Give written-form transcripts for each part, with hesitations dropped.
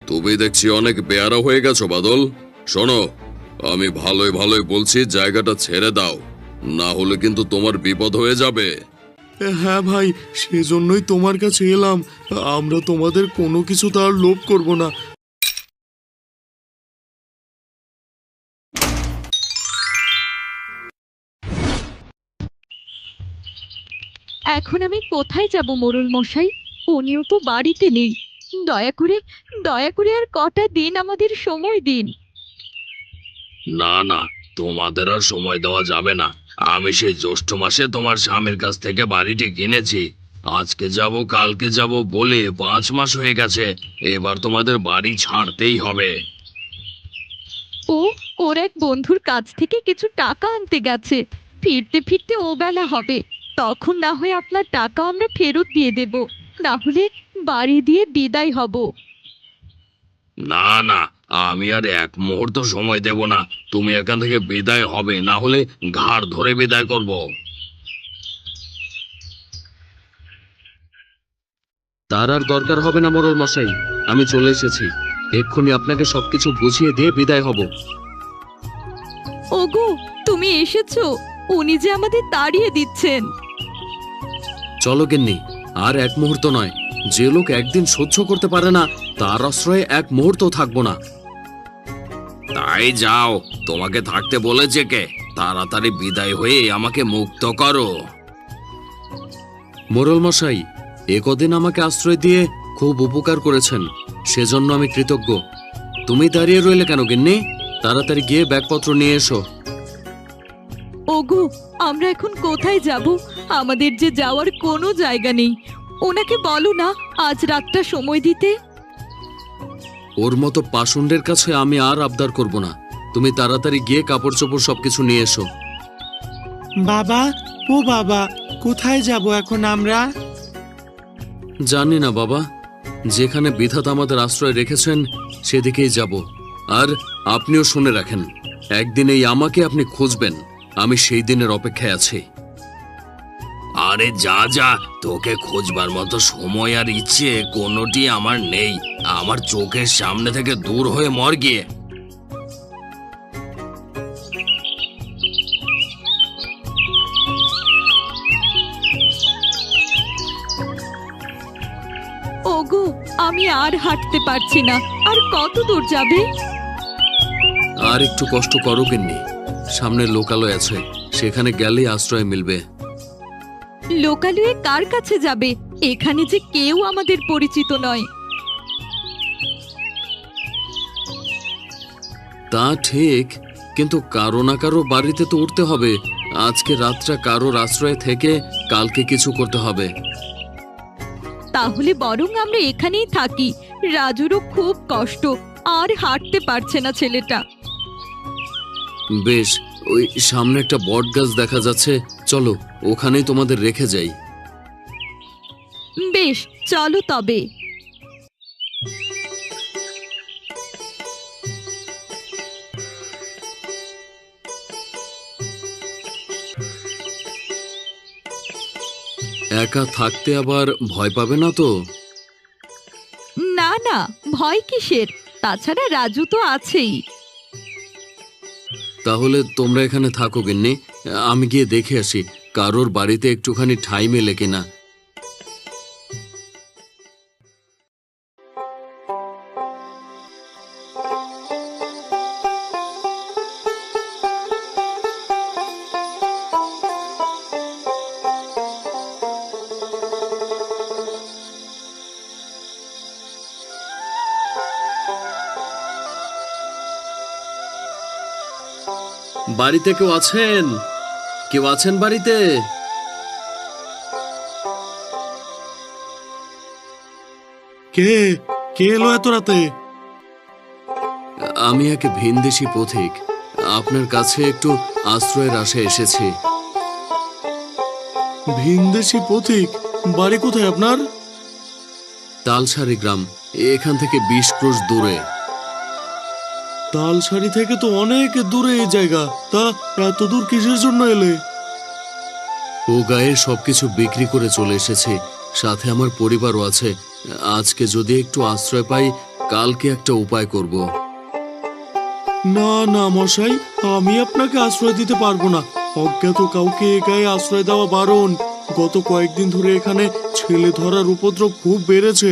তুমি দেখছি অনেক বেয়ারা হয়ে গেছো বাদল। শোনো, আমি ভালোই ভালোই বলছি, জায়গাটা ছেড়ে দাও, না হলে কিন্তু তোমার বিপদ হয়ে যাবে। হ্যাঁ ভাই, সেজন্যই তোমার কাছে এলাম। আমরা তোমাদের কোনো কিছু তার লোভ করব না। এখন আমি কোথায় যাব মোড়ল মশাই? উনিও তো বাড়িতে নেই। দয়া করে দয়া করে আর কটা দিন আমাদের সময় দিন। না না, তোমাদের আর সময় দেওয়া যাবে না। আমি সেই জ্যৈষ্ঠ মাসে তোমার স্বামীর কাছ থেকে বাড়িটি কিনেছি। আজকে যাব কালকে যাব বলে 5 মাস হয়ে গেছে। এবার তোমাদের বাড়ি ছাড়তেই হবে। ও ওর এক বন্ধুর কাছ থেকে কিছু টাকা আনতে গেছে। ফিরতে ফিরতে ও বেলা হবে। তখন না হয় আপনার টাকা আমরা ফেরত দিয়ে দেব, না হলে বাড়ি দিয়ে বিদায় হব। না না, আমি আর এক মুহূর্ত সময় দেব না। তুমি এখান থেকে বিদায় হবে, না হলে ঘাড় ধরে বিদায় করব। তার আর দরকার হবে না মোড়ল মশাই, আমি চলে এসেছি। এক্ষুনি আপনাকে সবকিছু বুঝিয়ে দিয়ে বিদায় হব। ওগো, তুমি এসেছো? উনি যে আমাদের তাড়িয়ে দিচ্ছেন। চলো গিন্নি, আর এক মুহূর্ত নয়। যে লোক একদিন সহ্য করতে পারে না, তার আশ্রয়ে এক মুহূর্ত থাকবো না। তাই যাও, তোমাকে থাকতে বলেছে কে? তাড়াতাড়ি বিদায় হয়ে আমাকে মুক্ত করো। মোড়ল মশাই, একদিন আমাকে আশ্রয় দিয়ে খুব উপকার করেছেন, সেজন্য আমি কৃতজ্ঞ। তুমি দাঁড়িয়ে রইলে কেন গিন্নি? তাড়াতাড়ি গিয়ে ব্যাগপত্র নিয়ে এসো। ওগো, আমরা এখন কোথায় যাব? আমাদের যে যাওয়ার কোনো জায়গা নেই। ওনাকে বলো না আজ রাতটা সময় দিতে। ওর মতো পাষণ্ডের কাছে আমি আর আবদার করব না। তুমি তাড়াতাড়ি গিয়ে কাপড় চোপড় সবকিছু নিয়ে এসো। বাবা, ও বাবা, কোথায় যাব এখন আমরা? জানি না বাবা, যেখানে বিধাতা আমাদের আশ্রয় রেখেছেন সেদিকেই যাব। আর আপনিও শুনে রাখেন, একদিন এই আমাকে আপনি খুঁজবেন। আমি সেই দিনের অপেক্ষায় আছি। আরে যা যা, তোকে খোঁজবার মতো সময় আর ইচ্ছে কোনোটি আমার নেই। আমার চোখের সামনে থেকে দূর হয়ে মর গিয়ে। ওগো, আমি আর হাঁটতে পারছি না। আর কত দূর যাবে? আর একটু কষ্ট করো গিন্নি, সামনে লোকালয় আছে, সেখানে গেলেই আশ্রয় মিলবে। লোকালয়ে কার কাছে যাবে? এখানে যে কেউ আমাদের পরিচিত নয়। তা ঠিক, কিন্তু কারো না কারো বাড়িতে তো উঠতে হবে। আজকে রাতটা কারোর আশ্রয় থেকে কালকে কিছু করতে হবে। তাহলে বরং আমরা এখানেই থাকি। রাজুরও খুব কষ্ট, আর হাঁটতে পারছে না ছেলেটা। বেশ, ওই সামনে একটা বট গাছ দেখা যাচ্ছে, চলো ওখানেই তোমাদের রেখে যাই। বেশ, চলো তবে। একা থাকতে আবার ভয় পাবে না তো? না না, ভয় কিসের? তাছাড়া রাজু তো আছেই। তাহলে তোমরা এখানে থাকো গিন্নি, আমি গিয়ে দেখে আসি কারোর বাড়িতে একটুখানি ঠাঁই মেলে কিনা। বাড়িতে কেউ আছেন? কেউ আছেন বাড়িতে? কে কে এলো এত রাতে? আমি এক ভিনদেশী পথিক, আপনার কাছে একটু আশ্রয়ের আশায় এসেছি। ভিনদেশী পথিক? বাড়ি কোথায় আপনার? তালসারি গ্রাম, এখান থেকে 20 ক্রোশ দূরে। তালসারি থেকে তো অনেক দূরে এই জায়গা। তা এত দূর কিসের জন্য এলে? ও গায়ে সবকিছু বিক্রি করে চলে এসেছি, সাথে আমার পরিবারও আছে। আজকে যদি একটু আশ্রয় পাই কালকে একটা উপায় করব। না না মশাই, আমি আপনাকে আশ্রয় দিতে পারবো না। অজ্ঞাত কাউকে এ গায়ে আশ্রয় দেওয়া বারণ। গত কয়েকদিন ধরে এখানে ছেলে ধরার উপদ্রব খুব বেড়েছে।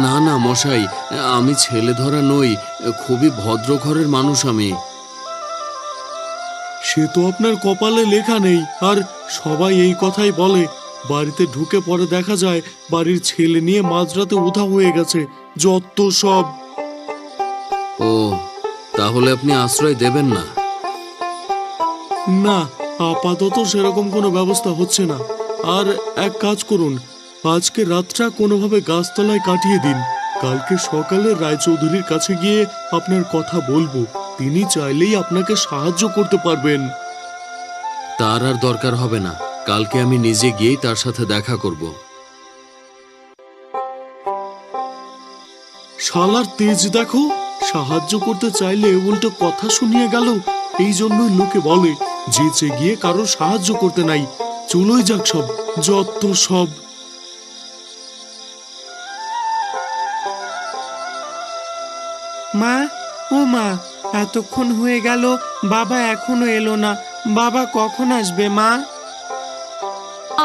না না মশাই, আমি ছেলে ধরা নই, খুবই ভদ্র ঘরের মানুষ আমি। সে তো আপনার কপালে লেখা নেই, আর সবাই এই কথাই বলে। বাড়িতে ঢুকে পরে দেখা যায় বাড়ির ছেলে নিয়ে মাঝরাতে উধাও হয়ে গেছে। যত সব। ও, তাহলে আপনি আশ্রয় দেবেন না? না, আপাতত সেরকম কোনো ব্যবস্থা হচ্ছে না। আর এক কাজ করুন, আজকে রাতটা কোনোভাবে গাছতলায় কাটিয়ে দিন। কালকে সকালে রায়চৌধুরীর কাছে গিয়ে আপনার কথা বলবো। তিনি চাইলেই আপনাকে সাহায্য করতে পারবেন। তার আর দরকার হবে না, কালকে আমি নিজে গিয়েই তার সাথে দেখা করব। শালার তেজ দেখো, সাহায্য করতে চাইলে উল্টো কথা শুনিয়ে গেল। এই জন্যই লোকে বলে যেচে গিয়ে কারো সাহায্য করতে নাই। চলোই যাক সব, যত সব। মা, ও মা, এতক্ষণ হয়ে গেল, বাবা এখনো এলো না। বাবা কখন আসবে মা?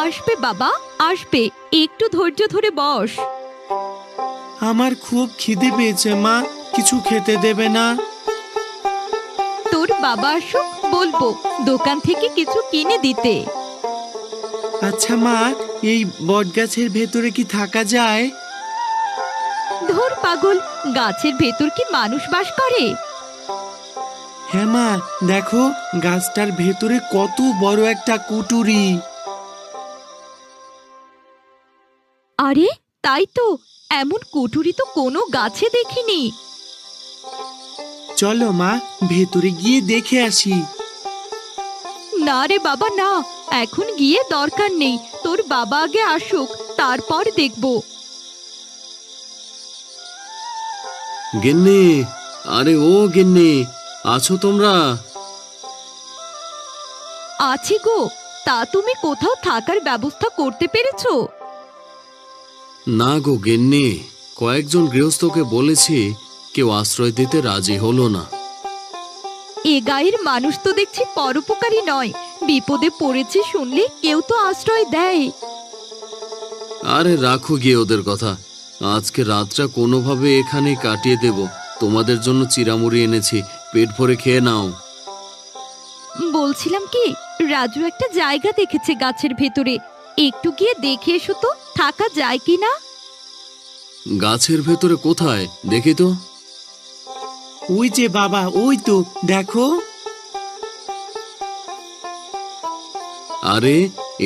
আসবে বাবা, আসবে। একটু ধৈর্য ধরে বস। আমার খুব খিদে পেয়েছে মা, কিছু খেতে দেবে না? তোর বাবা আসুক, বলবো দোকান থেকে কিছু কিনে দিতে। আচ্ছা মা, এই বটগাছের ভেতরে কি থাকা যায়? ধর পাগল, গাছের ভেতর কি মানুষ বাস করে? হ্যাঁ মা, দেখো গাছটার ভেতরে কত বড় একটা কুটুরি। আরে তাই তো, এমন কুঠুরি তো কোনো গাছে দেখিনি। চলো মা, ভেতরে গিয়ে দেখে আসি। না রে বাবা না, এখন গিয়ে দরকার নেই। তোর বাবা আগে আসুক, তারপর দেখব। গিন্নি, আরে ও গিন্নি, আছো তোমরা? আছি গো। তা তুমি কোথাও থাকার ব্যবস্থা করতে পেরেছো? না গো গিন্নি, কয়েকজন গৃহস্থকে বলেছি, কেউ আশ্রয় দিতে রাজি হলো না। এ গায়ের মানুষ তো দেখছি পরোপকারী নয়। বিপদে পড়েছে শুনলে কেউ তো আশ্রয় দেয়। আরে রাখো গিয়ে ওদের কথা, আজকে রাতটা কোনোভাবে এখানে কাটিয়ে দেব। তোমাদের জন্য চিড়ামুড়ি এনেছি, পেট ভরে খেয়ে নাও। বলছিলাম কি, রাজু একটা জায়গা দেখেছে গাছের ভেতরে। একটু গিয়ে দেখে এসো তো, থাকা যায় কি না। গাছের ভেতরে কোথায় দেখি তো? ওই যে বাবা, ওই তো দেখো। আরে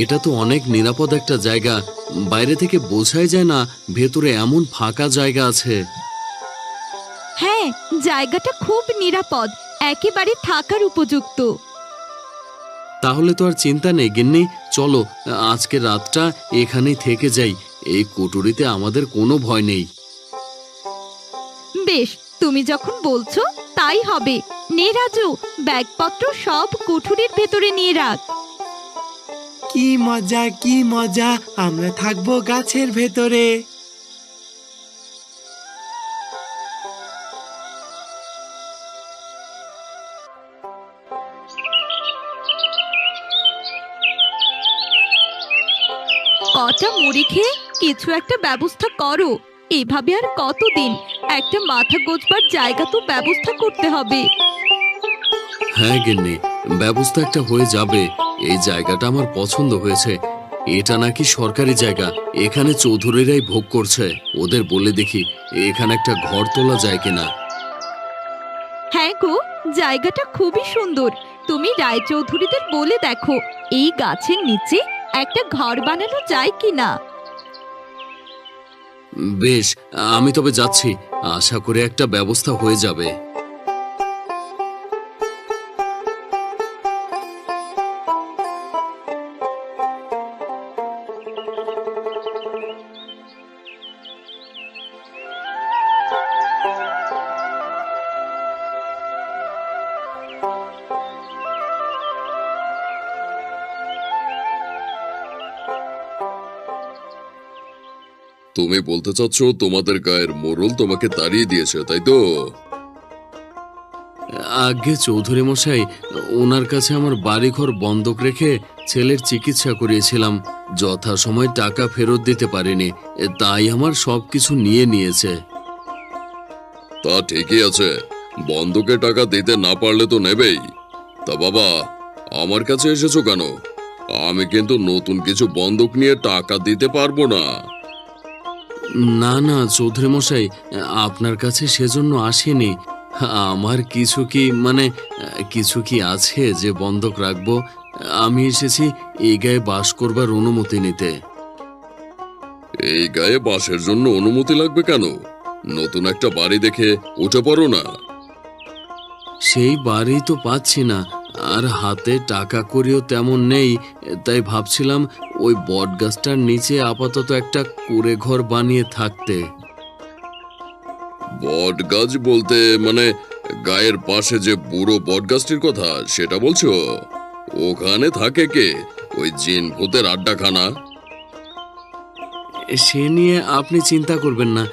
এটা তো অনেক নিরাপদ একটা জায়গা, বাইরে থেকে বোঝাই যায় না ভেতরে এমন ফাঁকা জায়গা আছে। হ্যাঁ, জায়গাটা খুব নিরাপদ, একেবারে থাকার উপযুক্ত। তাহলে তো আর চিন্তা নেই গিন্নি, চলো আজকে রাতটা এখানেই থেকে যাই। এই কুটুরিতে আমাদের কোনো ভয় নেই। বেশ, তুমি যখন বলছো তাই হবে। নে রাজু, ব্যাগপত্র সব কুঠুরির ভেতরে নিয়ে রাখ। কি মজা, কি মজা, আমরা থাকবো গাছের ভেতরে। কটা মুড়ি খেয়ে কিছু একটা ব্যবস্থা করো। এভাবে আর কতদিন? একটা মাথা গোজবার জায়গা তো ব্যবস্থা করতে হবে। হ্যাঁ গিন্নি, ব্যবস্থা একটা হয়ে যাবে। এই জায়গাটা আমার পছন্দ হয়েছে। এটা নাকি সরকারি জায়গা, এখানে চৌধুরীরাই ভোগ করছে। ওদের বলে দেখি এখানে একটা ঘর তোলা যায় কিনা। হ্যাঁ গো, জায়গাটা খুবই সুন্দর। তুমি রায়চৌধুরীদের বলে দেখো এই গাছের নিচে একটা ঘর বানানো যায় কিনা। বেশ, আমি তবে যাচ্ছি, আশা করে একটা ব্যবস্থা হয়ে যাবে। তুমি বলতে চাচ্ছ তোমাদের গায়ের মোড়ল তোমাকে তাড়িয়ে দিয়েছে, তাই তো? আগে চৌধুরী মশাই, ওনার কাছে আমার বাড়িঘর বন্ধক রেখে ছেলের চিকিৎসা করিয়েছিলাম। যথাসময় টাকা ফেরত দিতে পারিনি, তাই আমার সবকিছু নিয়ে নিয়েছে। তা ঠিকই আছে, বন্ধকে টাকা দিতে না পারলে তো নেবেই। তা বাবা, আমার কাছে এসেছো কেন? আমি কিন্তু নতুন কিছু বন্ধক নিয়ে টাকা দিতে পারবো না। না না চৌধুরী মশাই, আপনার কাছে সেজন্য আসিনি। আমার কিছু কি আছে যে বন্ধক রাখবো? আমি এসেছি এই গায়ে বাস করবার অনুমতি নিতে। এই গায়ে বাসের জন্য অনুমতি লাগবে কেন? নতুন একটা বাড়ি দেখে উঠে পড়ো না। সেই বাড়ি তো পাচ্ছি না, আর হাতে টাকা করিও তেমন নেই। তাই ভাবছিলাম ওই বট গাছটার নিচে আপাতত একটা কুঁড়ে ঘর বানিয়ে থাকতে। বট গাছ বলতে মানে গায়ের পাশে যে বুড়ো বট গাছটির কথা সেটা বলছো? ওখানে থাকে কে? ওই জিন ভূতের আড্ডাখানা। সে নিয়ে আপনি চিন্তা করবেন না,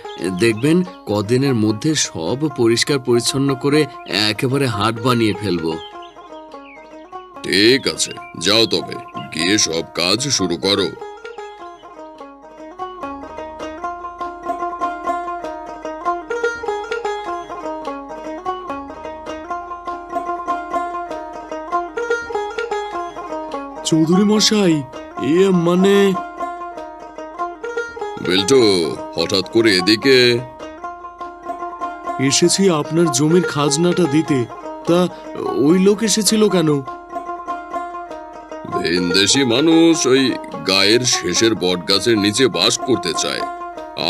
দেখবেন কদিনের মধ্যে সব পরিষ্কার পরিচ্ছন্ন করে একেবারে হাট বানিয়ে ফেলবো। ঠিক আছে, যাও তবে, গিয়ে সব কাজ শুরু করো। চৌধুরী মশাই, মানে বিল্টু, হঠাৎ করে এদিকে? এসেছি আপনার জমির খাজনাটা দিতে। তা ওই লোক এসেছিল কেন? ভিনদেশি মানুষ ওই গায়ের শেষের বট গাছের নিচে বাস করতে চায়।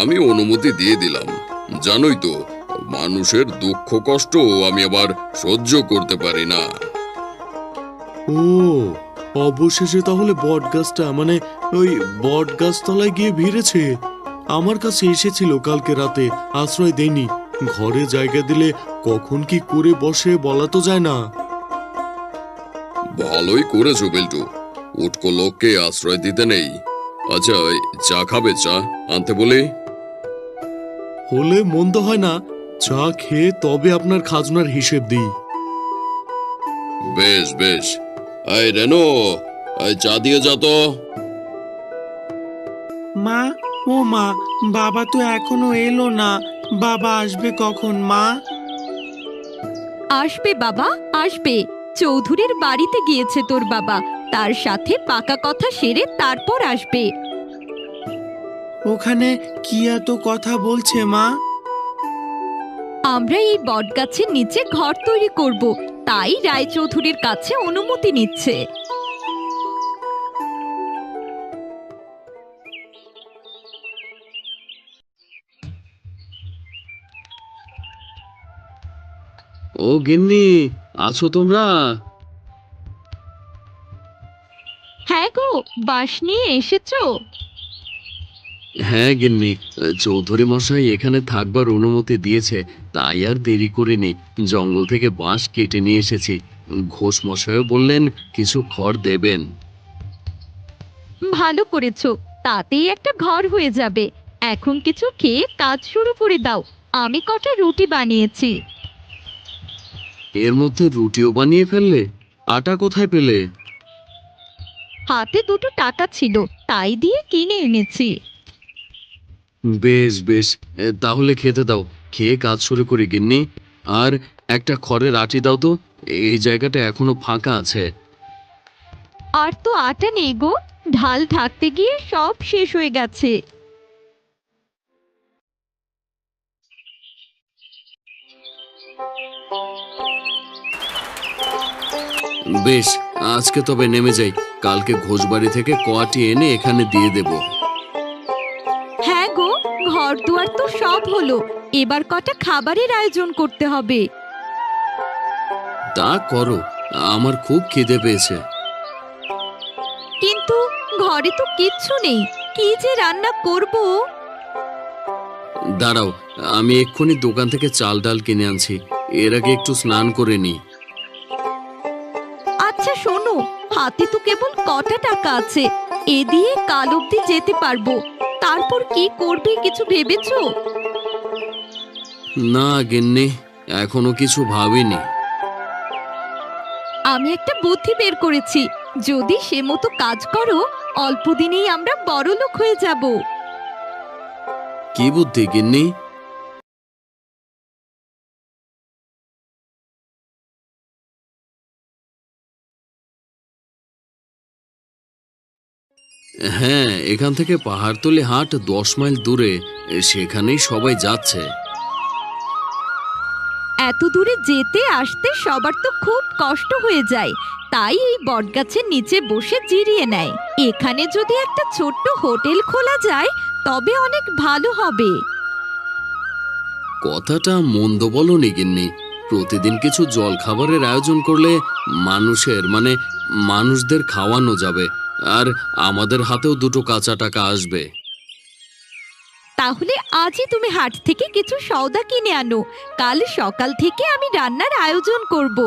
আমি অনুমতি দিয়ে দিলাম। জানোই তো, মানুষের দুঃখ কষ্ট আমি আবার সহ্য করতে পারি না। ও, অবশেষে তাহলে বট গাছটা মানে ওই বট গাছতলায় গিয়ে ভিড়েছে। আমার কাছে এসেছিল কালকে রাতে, আশ্রয় দেয়নি। ঘরে জায়গা দিলে কখন কি করে বসে বলা তো যায় না। ভালোই করেছো বিল্টু, উটকো লোককে আশ্রয় দিতে নেই। আচ্ছা, ওই চা খাবে? চা আনতে বলি? হলে মন্দ হয় না, চা খেয়ে তবে আপনার খাজনার হিসেব দিই। বেশ বেশ। এই রেনো, এই চা দিয়ে যা তো। মা, ও মা, বাবা তো এখনো এলো না। বাবা আসবে কখন মা? আসবে বাবা, আসবে। চৌধুরীর বাড়িতে গিয়েছে তোর বাবা, তার সাথে পাকা কথা সেরে তারপর আসবে। ওখানে কি এত কথা বলছে মা? আমরা এই বটগাছের নিচে ঘর তৈরি করব, তাই রায়চৌধুরীর কাছে অনুমতি নিচ্ছে। ও গিন্নি, আছো তোমরা? হ্যাঁ গো, বাঁশ নিয়ে এসেছো? হ্যাঁ গিন্নি, চৌধুরী মশাই এখানে থাকবার অনুমতি দিয়েছে, তাই আর দেরি করিনি। জঙ্গল থেকে বাঁশ কেটে নিয়ে এসেছি। ঘোষ মশাইও বললেন কিছু খড় দেবেন। ভালো করেছো, তাতেই একটা ঘর হয়ে যাবে। এখন কিছু খেয়ে কাজ শুরু করে দাও। আমি কটা রুটি বানিয়েছি। এর মধ্যে রুটিও বানিয়ে ফেললে? আটা কোথায় পেলে? হাতে দুটো টাকা ছিল, তাই দিয়ে কিনে এনেছি। বেশ বেশ, তাহলে খেতে দাও। খেয়ে কাজ শুরু করি গিন্নি। আর একটা খড়ের আঁটি দাও তো, এই জায়গাটা এখনো ফাঁকা আছে। আর তো আটা নেই গো, ঢাল ঢাকতে গিয়ে সব শেষ হয়ে গেছে। বেশ, আজকে তবে নেমে যাই। কালকে ঘোষবাড়ি থেকে কোয়াটি এনে এখানে দিয়ে দেব। হ্যাঁ গো, ঘর দুয়ার তো সব হলো, এবার কটা খাবারের আয়োজন করতে হবে। তা করো, আমার খুব খিদে পেয়েছে। কিন্তু ঘরে তো কিচ্ছু নেই, কি যে রান্না করব। দাঁড়াও, আমি এক্ষুনি দোকান থেকে চাল ডাল কিনে আনছি। এর আগে একটু স্নান করে নি। আচ্ছা শোনো, হাতে তো কেবল কটা টাকা আছে, এ দিয়ে কাল অব্দি যেতে পারবো। তারপর কি করবে কিছু ভেবেছো? না গিন্নি, এখনো কিছু ভাবিনি। আমি একটা বুদ্ধি বের করেছি, যদি সে মতো কাজ করো অল্প দিনেই আমরা বড়লোক হয়ে যাব। কি বুদ্ধি গিন্নি? হ্যাঁ, এখান থেকে পাহাড়তলি হাট 10 মাইল দূরে, সেখানেই সবাই যাচ্ছে। এত দূরে যেতে আসতে সবার তো খুব কষ্ট হয়ে যায়, তাই এই বটগাছের নিচে বসে জিরিয়ে নেয়। এখানে যদি একটা ছোট্ট হোটেল খোলা যায় তবে অনেক ভালো হবে। কথাটা মন্দ বলনি গিন্নি। প্রতিদিন কিছু জল খাবারের আয়োজন করলে মানুষদের খাওয়ানো যাবে, আর আমাদের হাতেও দুটো কাঁচা টাকা আসবে। তাহলে আজই তুমি হাট থেকে কিছু সওদা কিনে আনো, কাল সকাল থেকে আমি রান্নার আয়োজন করব।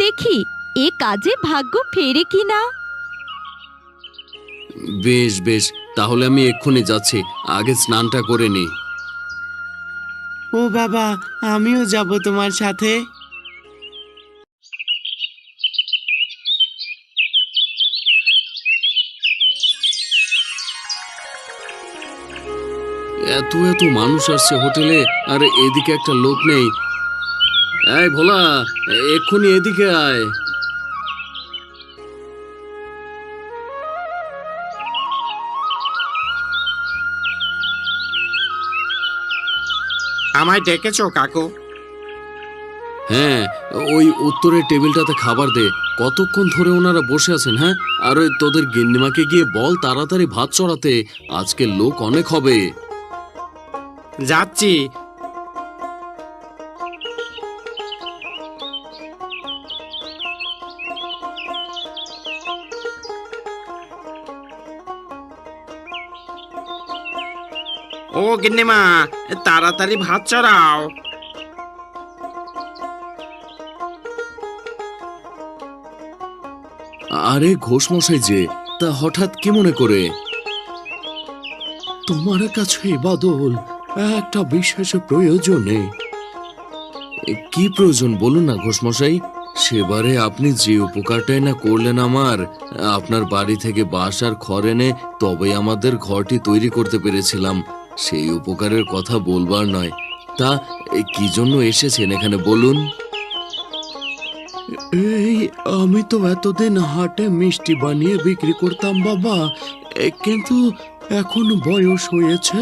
দেখি এ কাজে ভাগ্য ফেরে কিনা। বেশ বেশ, তাহলে আমি এক্ষুনি যাচ্ছি, আগে স্নানটা করে নিই। ও বাবা, আমিও যাব তোমার সাথে। এত এত মানুষ আসছে হোটেলে, আর এদিকে একটা লোক নেই। এই ভোলা, এক্ষুনি এদিকে আয়। আমায় ডেকেছো কাকু? হ্যাঁ, ওই উত্তরের টেবিলটাতে খাবার দে। কতক্ষণ ধরে ওনারা বসে আছেন? হ্যাঁ, আর ওই তোদের গিন্নিমাকে গিয়ে বল তাড়াতাড়ি ভাত চড়াতে, আজকে লোক অনেক হবে। যাচ্ছি। ও গিন্নিমা, তাড়াতাড়ি ভাত চড়াও। আরে ঘোষমশাই যে, তা হঠাৎ কি মনে করে? তোমার কাছে বাদল একটা বিশেষ প্রয়োজনে। কি প্রয়োজন বলুন না ঘোষমশাই। সেবারে আপনি যে উপকারটাই না করলেন আমার, আপনার বাড়ি থেকে বাঁশ আর খড় এনে তবেই আমাদের ঘরটি তৈরি করতে পেরেছিলাম। সেই উপকারের কথা বলবার নয়, তা কি জন্য এসেছেন এখানে বলুন? এই আমি তো এতদিন হাটে মিষ্টি বানিয়ে বিক্রি করতাম বাবা, কিন্তু এখন বয়স হয়েছে,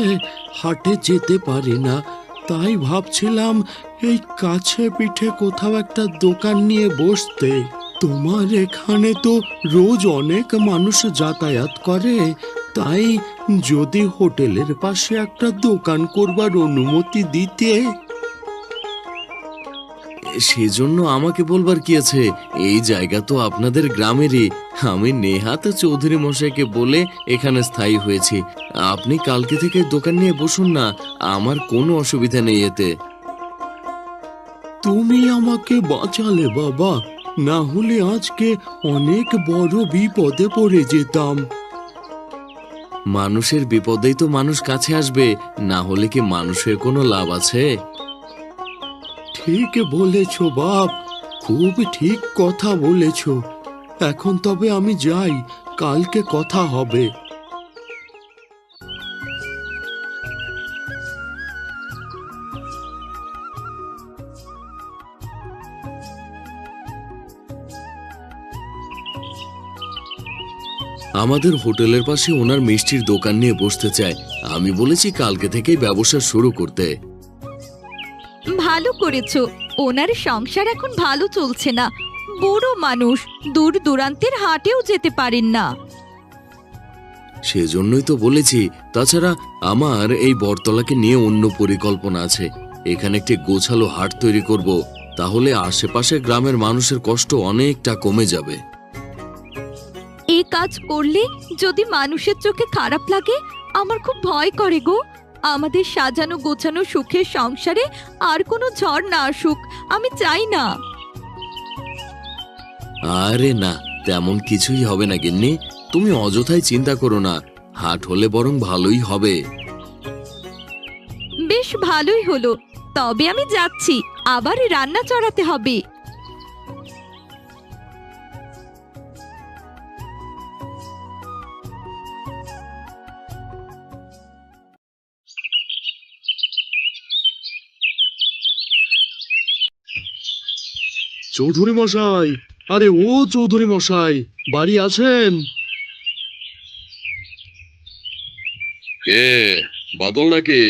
হাটে যেতে পারি না। তাই ভাবছিলাম এই কাছে পিঠে কোথাও একটা দোকান নিয়ে বসতে। তোমার এখানে তো রোজ অনেক মানুষ যাতায়াত করে, তাই যদি হোটেলের পাশে একটা দোকান করবার অনুমতি দিতে। সেজন্য আমাকে বলবার কি আছে, এই জায়গা তো আপনাদের গ্রামেরই। আমি নেহাত চৌধুরী মশাইকে বলে এখানে স্থায়ী হয়েছি। আপনি কালকে থেকে দোকান নিয়ে বসুন না, আমার কোনো অসুবিধা নেই এতে। তুমি আমাকে বাঁচালে বাবা, না হলে আজকে অনেক বড় বিপদে পড়ে যেতাম। মানুষের বিপদেই তো মানুষ কাছে আসবে, না হলে কি মানুষের কোনো লাভ আছে? ঠিক বলেছ বাপ, খুব ঠিক কথা বলেছ। এখন তবে আমি যাই, কালকে কথা হবে। আমাদের হোটেলের পাশে ওনার মিষ্টির দোকান নিয়ে বসতে চায়। আমি বলেছি কালকে থেকেই ব্যবসা শুরু করতে। ভালো করেছো, ওনার সংসার এখন ভালো চলছে না। বুড়ো মানুষ, দূর দূরান্তের হাটেও যেতে পারেন না। সেজন্যই তো বলেছি। তাছাড়া আমার এই বটতলাকে নিয়ে অন্য পরিকল্পনা আছে। এখানে একটি গোছালো হাট তৈরি করব, তাহলে আশেপাশে গ্রামের মানুষের কষ্ট অনেকটা কমে যাবে। এই কাজ করলে যদি মানুষের চোখে খারাপ লাগে, আমার খুব ভয় করে গো। আমাদের সাজানো গোছানো সুখের সংসারে আর কোনো ঝড় না আসুক, আমি চাই না। আরে না, তেমন কিছুই হবে না গিন্নি, তুমি অযথাই চিন্তা করো না। হাট হলে বরং ভালোই হবে। বেশ ভালোই হলো, তবে আমি যাচ্ছি, আবার রান্না চড়াতে হবে। চৌধুরী মশাই, আরে ও চৌধুরী মশাই, বাড়ি আছেন? কে? বাদল নাকি?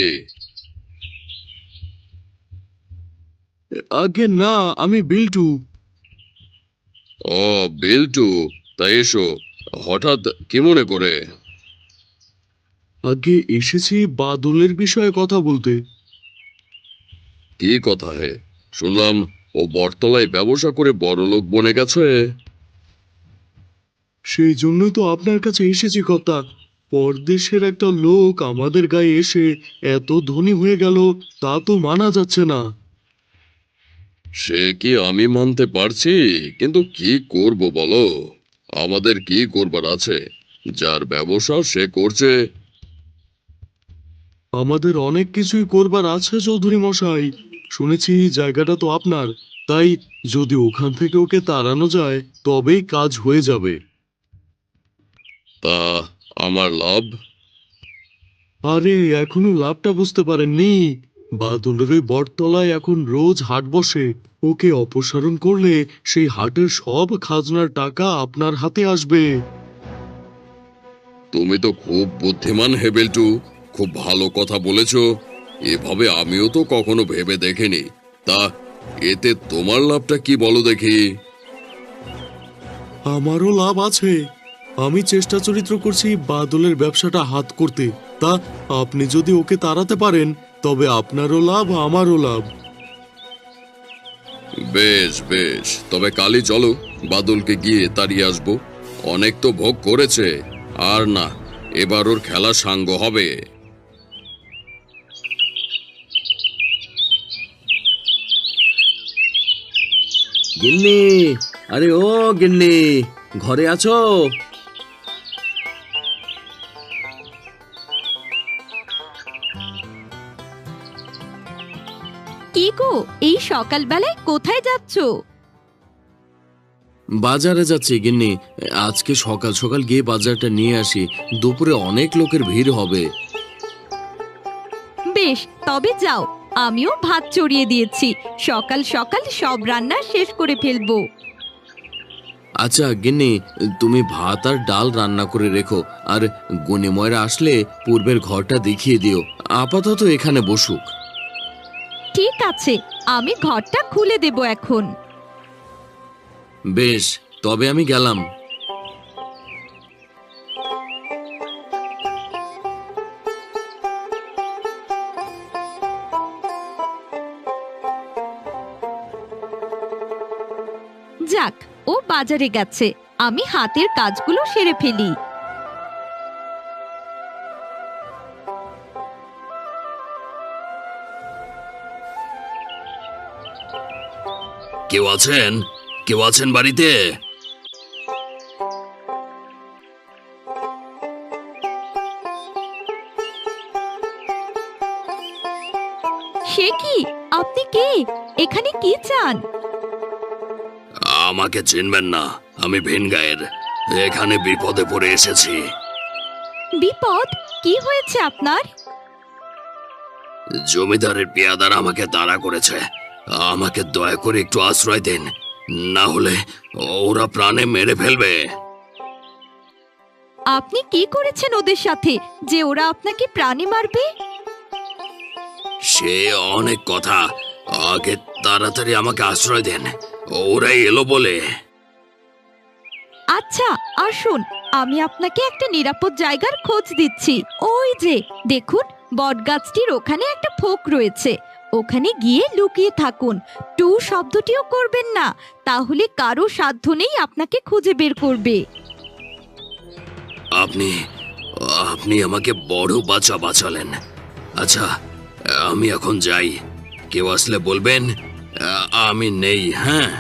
আগে না, আমি বিল্টু। ও, বিল্টু, তাই এসো। হঠাৎ কি মনে করে? আগে এসেছি বাদলের বিষয়ে কথা বলতে। কি কথা হে? শুনলাম ও বটতলায় ব্যবসা করে বড়লোক বনে গেছে। সেই জন্যই তো আপনার কাছে এসেছি কর্তা। পরদেশের একটা লোক আমাদের গায়ে এসে এত ধনী হয়ে গেল, তা তো মানা যাচ্ছে না। সে কি আমি মানতে পারছি, কিন্তু কি করব বলো? আমাদের কি করবার আছে? যার ব্যবসা সে করছে। আমাদের অনেক কিছুই করবার আছে চৌধুরী মশাই। শুনেছি জায়গাটা তো আপনার, তাই যদি ওখান থেকে ওকে তাড়ানো যায় তবেই কাজ হয়ে যাবে। তা আমার লাভ? আরে এখনো লাভটা বুঝতে পারেননি? বাদলের ওই বটতলায় এখন রোজ হাট বসে। ওকে অপসারণ করলে সেই হাটের সব খাজনার টাকা আপনার হাতে আসবে। তুমি তো খুব বুদ্ধিমান হে বিল্টু, খুব ভালো কথা বলেছ। এভাবে আমিও তো কখনো ভেবে দেখিনি। তা এতে তোমার লাভটা কি বলো দেখি? আমারও লাভ আছে। আমি চেষ্টা চরিত্র করছি বাদলের ব্যবসাটা হাত করতে। তা আপনি যদি ওকে তাড়াতে পারেন তবে আপনারও লাভ, আমারও লাভ। বেশ বেশ, তবে কালই চলো, বাদলকে গিয়ে তাড়িয়ে আসবো। অনেক তো ভোগ করেছে, আর না, এবার ওর খেলা সাঙ্গ হবে। গিন্নি, আরে ও গিন্নি, ঘরে আছো? কি গো, এই সকালবেলায় কোথায় যাচ্ছো? বাজারে যাচ্ছি গিন্নি। আজকে সকাল সকাল গিয়ে বাজারটা নিয়ে আসি, দুপুরে অনেক লোকের ভিড় হবে। বেশ, তবে যাও, আমিও ভাত চড়িয়ে দিয়েছি, সকাল সকাল সব রান্না শেষ করে ফেলবো। আচ্ছা গিন্নি, তুমি ভাত আর ডাল রান্না করে রেখো, আর গনিময়রা আসলে পূর্বের ঘরটা দেখিয়ে দিও। আপাতত এখানে বসুক। ঠিক আছে, আমি ঘরটা খুলে দেব এখন। বেশ, তবে আমি গেলাম। যাক, ও বাজারে গেছে, আমি হাতের কাজগুলো সেরে ফেলি। কেউ আছেন? কেউ আছেন বাড়িতে? সে কি, আপনি কে? এখানে কি চান? আমাকে চিনবেন না, আমি ভিনগাঁয়ের। এখানে বিপদে পড়ে এসেছি। বিপদ? কি হয়েছে আপনার? জমিদারের পেয়াদার আমাকে তাড়া করেছে। আমাকে দয়া করে একটু আশ্রয় দিন, না হলে ওরা প্রাণে মেরে ফেলবে। আপনি কি করেছেন ওদের সাথে যে ওরা আপনাকে প্রাণে মারবে? সে অনেক কথা, আগে তাড়াতাড়ি আমাকে আশ্রয় দেন, ওরাই এলো বলে। আচ্ছা আসুন, আমি আপনাকে একটা নিরাপদ জায়গার খোঁজ দিচ্ছি। ওই যে দেখুন, বটগাছটির ওখানে একটা ফোক রয়েছে, ওখানে গিয়ে লুকিয়ে থাকুন। টু শব্দটিও করবেন না, তাহলে কারো সাধ্য নেই আপনাকে খুঁজে বের করবে। আপনি আপনি আমাকে বড় বাঁচালেন। আচ্ছা, আমি এখন যাই। কেউ আসলে বলবেন আমি নেই। হ্যাঁ,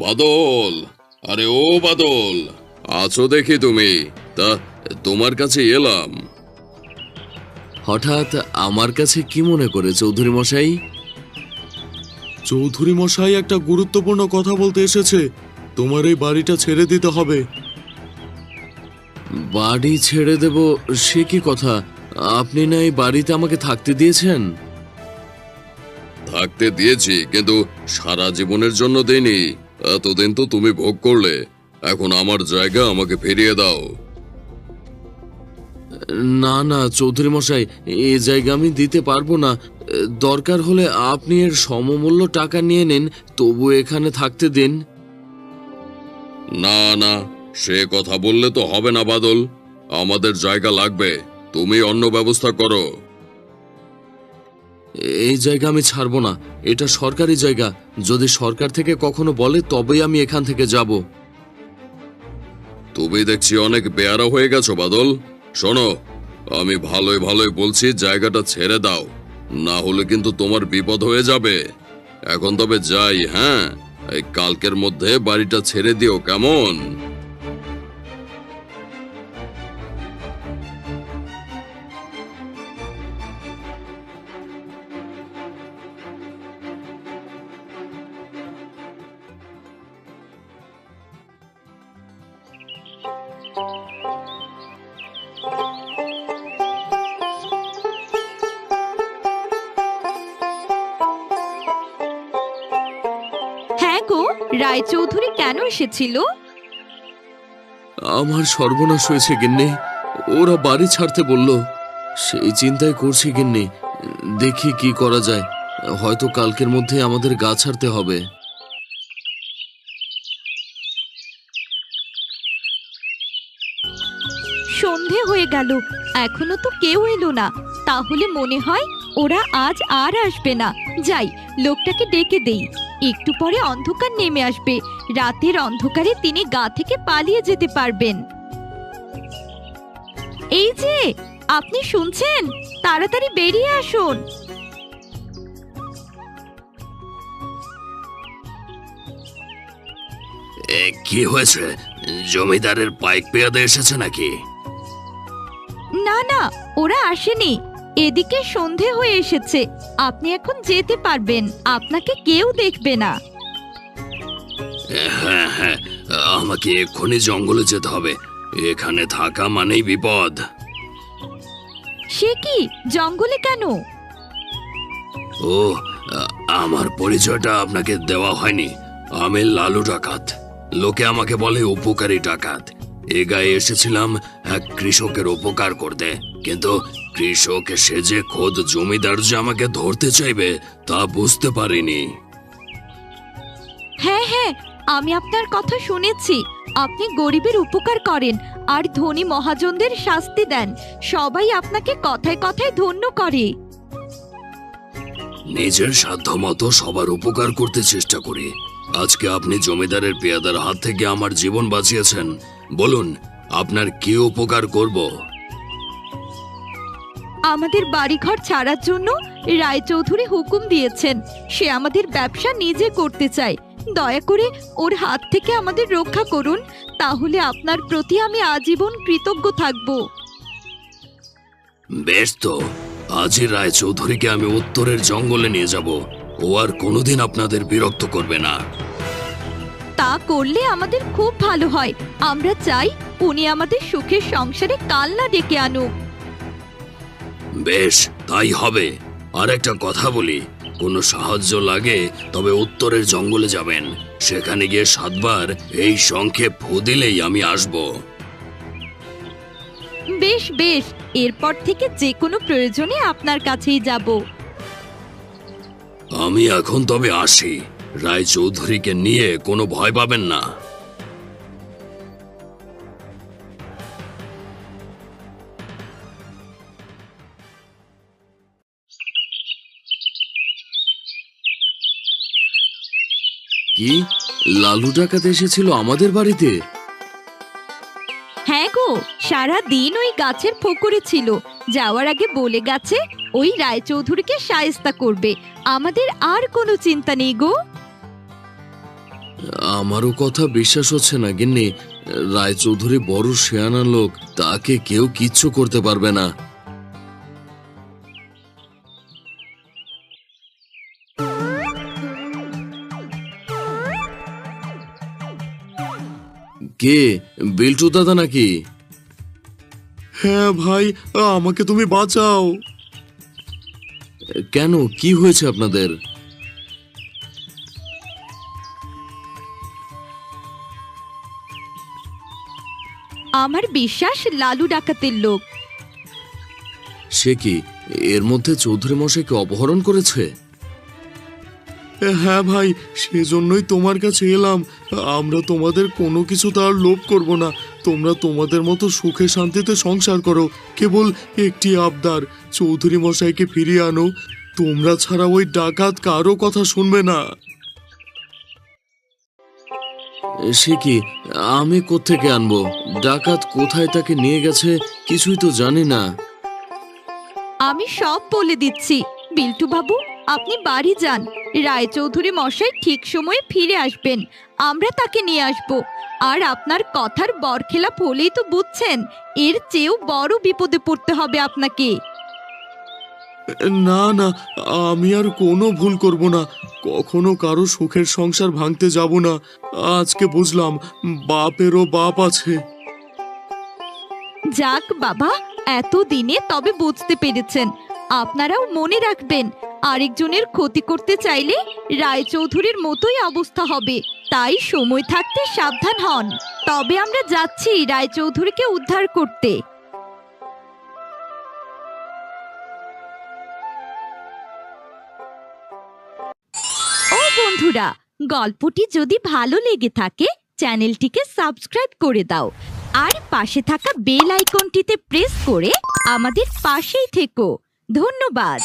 বাদল, আরে ও বাদল, আছো দেখি তুমি। তা তোমার কাছে এলাম। হঠাৎ আমার কাছে কি মনে করে চৌধুরী মশাই? চৌধুরী মশাই একটা গুরুত্বপূর্ণ কথা বলতে এসেছে। তোমার এই বাড়িটা ছেড়ে দিতে হবে। বাড়ি ছেড়ে দেব? সে কি কথা? আপনি না এই বাড়িতে আমাকে থাকতে দিয়েছেন? থাকতে দিয়েছি, কিন্তু সারা জীবনের জন্য দেইনি। এতদিন তো তুমি ভোগ করলে, এখন আমার জায়গা আমাকে ফিরিয়ে দাও। না না চৌধুরী মশাই, এই জায়গা আমি দিতে পারবো না। দরকার হলে আপনি এর সমমূল্য টাকা নিয়ে নিন, তবু এখানে থাকতে দিন। না না, সে কথা বললে তো হবে না বাদল। আমাদের জায়গা লাগবে, তুমি অন্য ব্যবস্থা করো। এই জায়গা আমি ছাড়বো না, এটা সরকারি জায়গা। যদি সরকার থেকে কখনো বলে তবেই আমি এখান থেকে যাব। তুমি দেখছি অনেক বেয়ারা হয়ে গেছো বাদল। শোনো, আমি ভালোই ভালোই বলছি, জায়গাটা ছেড়ে দাও, না হলে কিন্তু তোমার বিপদ হয়ে যাবে। এখন তবে যাই, হ্যাঁ? এই কালকের মধ্যে বাড়িটা ছেড়ে দিও, কেমন? হ্যাঁ গো, রায়চৌধুরী কেন এসেছিল? আমার সর্বনাশ হয়েছে গিন্নি, ওরা বাড়ি ছাড়তে বলল। সেই চিন্তায় করছি গিন্নি, দেখি কি করা যায়। হয়তো কালকের মধ্যে আমাদের গা ছাড়তে হবে। সন্ধে হয়ে গেল, এখনো তো কেউ এলো না। তাহলে মনে হয় ওরা আজ আর আসবে না। যাই, লোকটাকে ডেকে দেই। একটু পরে অন্ধকার নেমে আসবে, রাতের অন্ধকারে তিনি গা থেকে পালিয়ে যেতে পারবেন। এই যে, আপনি শুনছেন? তাড়াতাড়ি বেরিয়ে আসুন। কি হয়েছে? জমিদারের পাইক পেয়াদা এসেছে নাকি? না না, ওরা আসেনি। এদিকে সন্ধে হয়ে এসেছে, আপনি এখন যেতে পারবেন। আপনাকে কেউ দেখবে না। হ্যাঁ হ্যাঁ, আমাকে এক্ষুনি জঙ্গলে যেতে হবে। এখানে থাকা মানেই বিপদ। সে কি, জঙ্গলে কেন? ও, আমার পরিচয়টা আপনাকে দেওয়া হয়নি। আমি লালু ডাকাত। লোকে আমাকে বলে উপকারী ডাকাত। এ গায়ে এসেছিলাম এক কৃষকের উপকার করতে, কিন্তু কৃষক সেজে খোদ জমিদার যে আমাকে ধরতে চাইবে তা বুঝতে পারিনি। হ্যাঁ হ্যাঁ, আমি আপনার কথা শুনেছি। আপনি গরিবের উপকার করেন আর ধনী মহাজনদের শাস্তি দেন। সবাই আপনাকে কথায় কথায় ধন্য করে। নিজের সাধ্যমতো সবার উপকার করতে চেষ্টা করি। আজকে আপনি জমিদারের পেয়াদার হাত থেকে আমার জীবন বাঁচিয়েছেন। বলুন, আপনার কি উপকার করব? আমাদের বাড়িঘর ছাড়ার জন্য রায়চৌধুরী হুকুম দিয়েছেন। সে আমাদের ব্যবসা নিজে করতে চায়। দয়া করে ওর হাত থেকে আমাদের রক্ষা করুন, তাহলে আপনার প্রতি আমি আজীবন কৃতজ্ঞ থাকব। বেশ তো, আজই রায়চৌধুরীকে আমি উত্তরের জঙ্গলে নিয়ে যাব। ও আর কোনোদিন আপনাদের বিরক্ত করবে না। তা করলে আমাদের খুব ভালো হয়। আমরা চাই উনি আমাদের সুখের সংসারে কালনা ডেকে আনুক। বেশ, তাই হবে। আর একটা কথা বলি, কোনো সাহায্য লাগে তবে উত্তরের জঙ্গলে যাবেন। সেখানে গিয়ে 7 বার এই শঙ্খে ফু দিলেই আমি আসব। বেশ বেশ, এরপর থেকে যে কোনো প্রয়োজনে আপনার কাছেই যাব। আমি এখন তবে আসি। রায়চৌধুরীকে নিয়ে কোনো ভয় পাবেন না। কি, লালু ডাকাত এসেছিল আমাদের বাড়িতে? হ্যাঁ গো, সারা দিন ওই গাছের ফোকরে ছিল। যাওয়ার আগে বলে গেছে ওই রায়চৌধুরীকে শায়েস্তা করবে। আমাদের আর কোনো চিন্তা নেই গো। আমারও কথা বিশ্বাস হচ্ছে না গিন্নি। রায়চৌধুরী বড় শেয়ানা লোক, তাকে কেউ কিচ্ছু করতে পারবে না। কে, বিল্টু দাদা নাকি? হ্যাঁ ভাই, আমাকে তুমি বাঁচাও। কেন, কি হয়েছে আপনাদের? আমার বিশ্বাস লালু ডাকাতের লোক। সে কি, এর মধ্যে চৌধুরী মশাইকে অপহরণ করেছে? হ্যাঁ ভাই, সেজন্যই তোমার কাছে এলাম। আমরা তোমাদের কোনো কিছু তার লোভ করব না। তোমরা তোমাদের মতো সুখে শান্তিতে সংসার করো। কেবল একটি আবদার, চৌধুরী মশাইকে ফিরিয়ে আনো। তোমরা ছাড়া ওই ডাকাত কারো কথা শুনবে না। সে কি, আমি কোত্থেকে আনবো? ডাকাত কোথায় তাকে নিয়ে গেছে কিছুই তো জানি না। আমি সব বলে দিচ্ছি। বিল্টু বাবু, আপনি বাড়ি যান। রায়চৌধুরী মশাই ঠিক সময়ে ফিরে আসবেন। আমরা তাকে নিয়ে আসব। আর আপনার কথার বরখেলাপ হলেই তো বুঝছেন, এর চেয়েও বড় বিপদে পড়তে হবে আপনাকে। না না, আমি আর কোনো ভুল করব না। কখনো কারো সুখের সংসার ভাঙতে যাব না। আজকে বুঝলাম বাপেরও বাপ আছে। যাক বাবা, এতদিনে তবে বুঝতে পেরেছেন। আপনারাও মনে রাখবেন, আরেকজনের ক্ষতি করতে চাইলে রায়চৌধুরীর মতোই অবস্থা হবে। তাই সময় থাকতে সাবধান হন। তবে আমরা যাচ্ছি রায়চৌধুরীকে উদ্ধার করতে। ও বন্ধুরা, গল্পটি যদি ভালো লেগে থাকে চ্যানেলটিকে সাবস্ক্রাইব করে দাও। আর পাশে থাকা বেল আইকনটিতে প্রেস করে আমাদের পাশেই থেকো। ধন্যবাদ।